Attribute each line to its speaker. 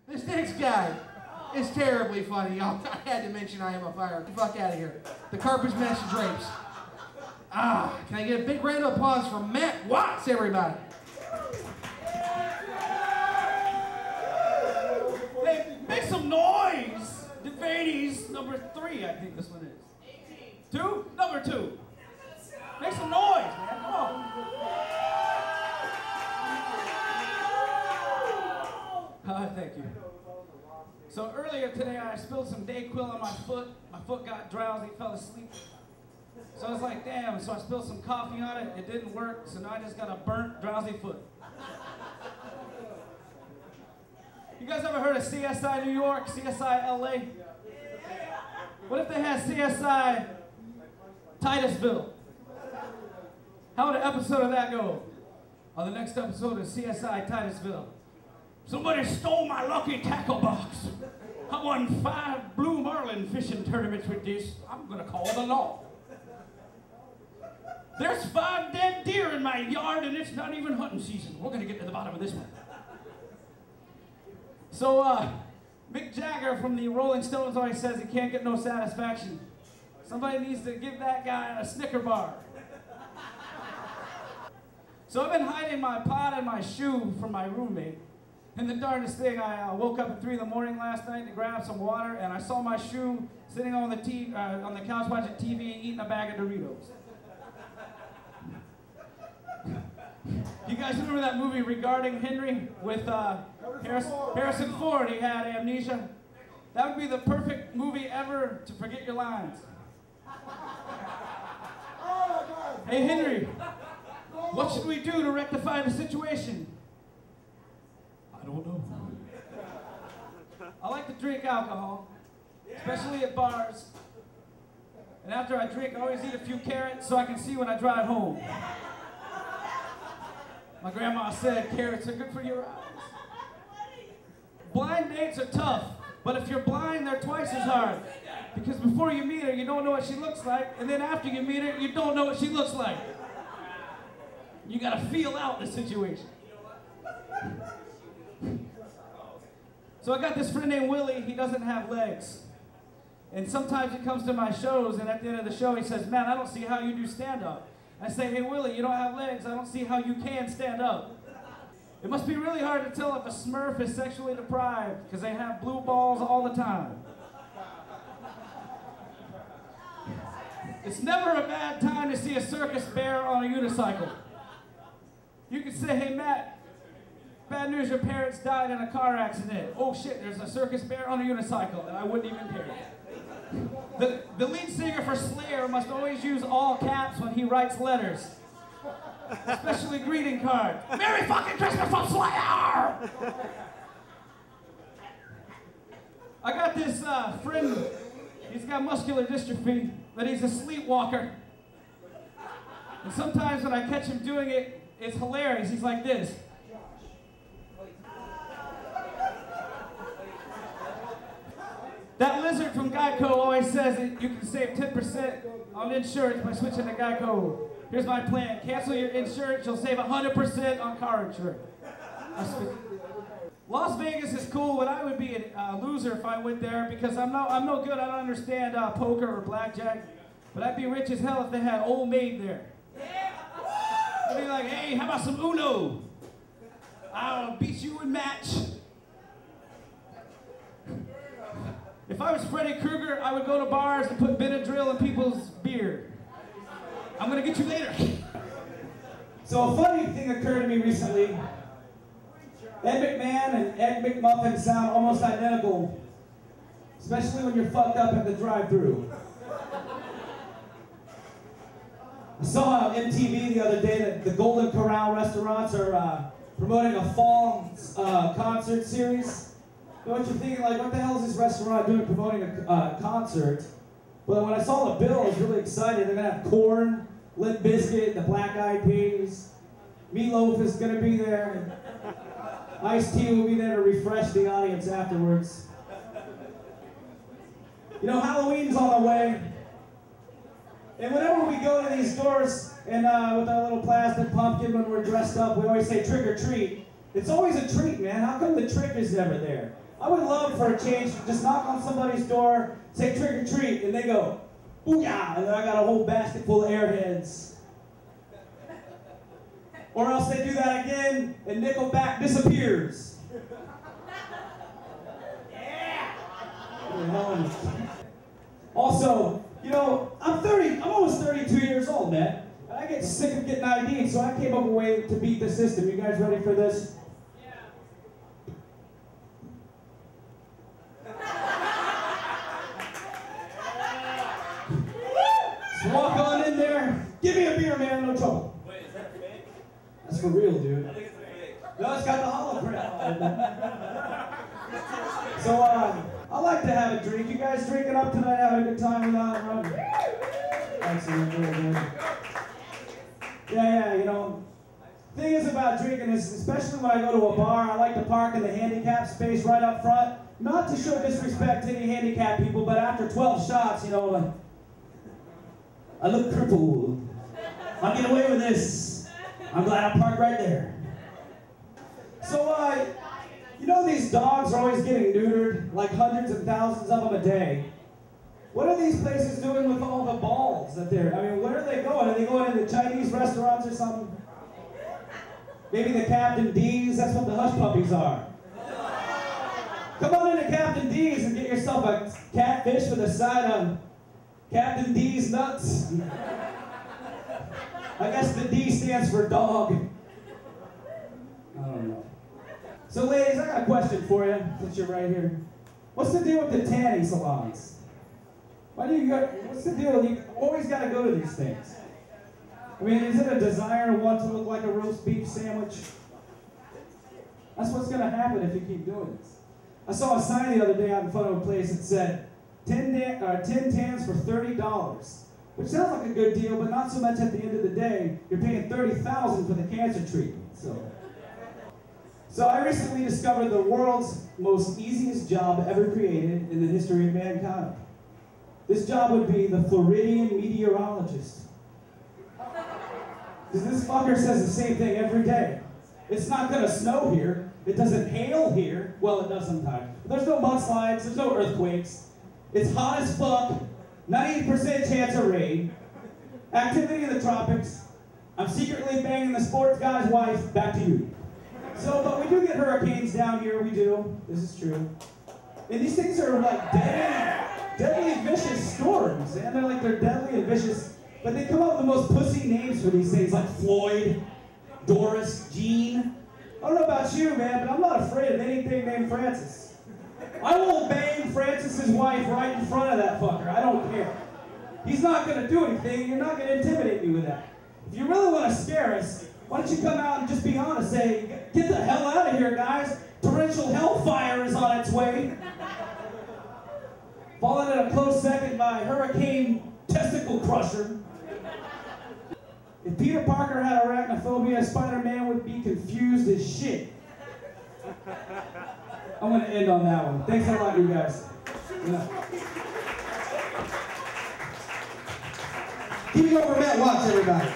Speaker 1: This next guy is terribly funny. I had to mention I Am a Fire. Get the fuck out of here. The Carpets Mesh Drapes. Can I get a big round of applause for Matt Watts, everybody?
Speaker 2: Hey, make some noise! The Vanies, number 3, I think this one is. 2? Number 2. Make some noise, man. Come on. Thank you. So earlier today, I spilled some Dayquil on my foot. My foot got drowsy, fell asleep. So I was like, damn. So I spilled some coffee on it. It didn't work. So now I just got a burnt, drowsy foot. You guys ever heard of CSI New York, CSI LA? What if they had CSI Titusville? How would an episode of that go? On the next episode of CSI Titusville. Somebody stole my lucky tackle box. I won 5 blue marlin fishing tournaments with this. I'm gonna call the law. There's 5 dead deer in my yard and it's not even hunting season. We're gonna get to the bottom of this one. So, Mick Jagger from the Rolling Stones always says he can't get no satisfaction. Somebody needs to give that guy a Snicker bar. So I've been hiding my pot and my shoe from my roommate. And the darndest thing, I woke up at 3 in the morning last night to grab some water, and I saw my shoe sitting on the couch watching TV, eating a bag of Doritos. You guys remember that movie Regarding Henry with Harrison Ford? He had amnesia. That would be the perfect movie ever to forget your lines. Hey Henry, what should we do to rectify the situation? I don't know. I like to drink alcohol, especially at bars. And after I drink, I always eat a few carrots so I can see when I drive home. My grandma said carrots are good for your eyes. Blind dates are tough, but if you're blind, they're twice as hard. Because before you meet her, you don't know what she looks like, and then after you meet her, you don't know what she looks like. You gotta feel out the situation. So I got this friend named Willie. He doesn't have legs. And sometimes he comes to my shows, and at the end of the show he says, man, I don't see how you do stand-up. I say, hey Willie, you don't have legs. I don't see how you can stand up. It must be really hard to tell if a Smurf is sexually deprived, because they have blue balls all the time. It's never a bad time to see a circus bear on a unicycle. You can say, hey Matt, bad news, your parents died in a car accident. Oh shit, there's a circus bear on a unicycle, and I wouldn't even care. The lead singer for Slayer must always use all caps when he writes letters. Especially greeting cards. Merry fucking Christmas from Slayer! I got this friend, he's got muscular dystrophy, but he's a sleepwalker. And sometimes when I catch him doing it, it's hilarious. He's like this. That lizard from Geico always says that you can save 10% on insurance by switching to Geico. Here's my plan. Cancel your insurance, you'll save 100% on car insurance. Las Vegas is cool, but I would be a loser if I went there because I'm no good. I don't understand poker or blackjack. But I'd be rich as hell if they had Old Maid there. I'd be like, hey, how about some Uno? I'll beat you in match. If I was Freddy Krueger, I would go to bars and put Benadryl in people's beer. I'm gonna get you later. So a funny thing occurred to me recently. Ed McMahon and Ed McMuffin sound almost identical, especially when you're fucked up at the drive-thru. I saw on MTV the other day that the Golden Corral restaurants are promoting a fall concert series. You know what you're thinking, like, what the hell is this restaurant doing promoting a concert? But when I saw the bill, I was really excited. They're gonna have Korn, Limp Bizkit, the Black Eyed Peas. Meatloaf is gonna be there. And Ice-T will be there to refresh the audience afterwards. You know, Halloween's on the way. And whenever we go to these stores and with our little plastic pumpkin when we're dressed up, we always say trick or treat. It's always a treat, man. How come the trick is never there? I would love for a change to just knock on somebody's door, say trick or treat, and they go, booyah, and then I got a whole basket full of airheads. Or else they do that again, and Nickelback disappears. Yeah! Also, you know, I'm almost 32 years old, man. And I get sick of getting ID'd, so I came up with a way to beat the system. You guys ready for this? So walk on in there. Give me a beer, man. No trouble.
Speaker 3: Wait, is that fake?
Speaker 2: That's for real, dude.
Speaker 3: I think it's a fake.
Speaker 2: No, it's got the hologram on it. So, I like to have a drink. You guys drinking up tonight, having a good time without running? Excellent, really good. Yeah, you know, thing is about drinking is, especially when I go to a bar, I like to park in the handicap space right up front. Not to show disrespect to any handicapped people, but after 12 shots, you know, I look crippled. I'll get away with this. I'm glad I parked right there. So, you know these dogs are always getting neutered, like hundreds and thousands of them a day. What are these places doing with all the balls that they're, I mean, where are they going? Are they going into Chinese restaurants or something? Maybe the Captain D's, that's what the hush puppies are. Come on into Captain D's and get yourself a catfish with a side of Captain D's nuts. I guess the D stands for dog. I don't know. So ladies, I got a question for you, since you're right here. What's the deal with the tanning salons? Why do you go, what's the deal? You always got to go to these things. I mean, is it a desire to want to look like a roast beef sandwich? That's what's going to happen if you keep doing this. I saw a sign the other day out in front of a place that said, 10 tans for $30. Which sounds like a good deal, but not so much at the end of the day. You're paying $30,000 for the cancer treatment. So I recently discovered the world's most easiest job ever created in the history of mankind. This job would be the Floridian meteorologist. Because this fucker says the same thing every day. It's not gonna snow here. It doesn't hail here. Well, it does sometimes. But there's no mudslides, there's no earthquakes. It's hot as fuck. 90% chance of rain. Activity in the tropics. I'm secretly banging the sports guy's wife. Back to you. So, but we do get hurricanes down here, we do. This is true. And these things are like deadly vicious storms, and they're deadly and vicious, but they come up with the most pussy names for these things, like Floyd, Doris, Jean. I don't know about you, man, but I'm not afraid of anything named Francis. I will bang Francis's wife right in front of that fucker. I don't care. He's not gonna do anything. You're not gonna intimidate me with that. If you really want to scare us, why don't you come out and just be honest, say, get the hell out of here, guys. Torrential hellfire is on its way. Followed in a close second by Hurricane Testicle Crusher. If Peter Parker had arachnophobia, Spider-Man would be confused as shit. I'm going to end on that one. Thanks a lot, you guys. Yeah.
Speaker 1: Keep it over Matt Watts, everybody.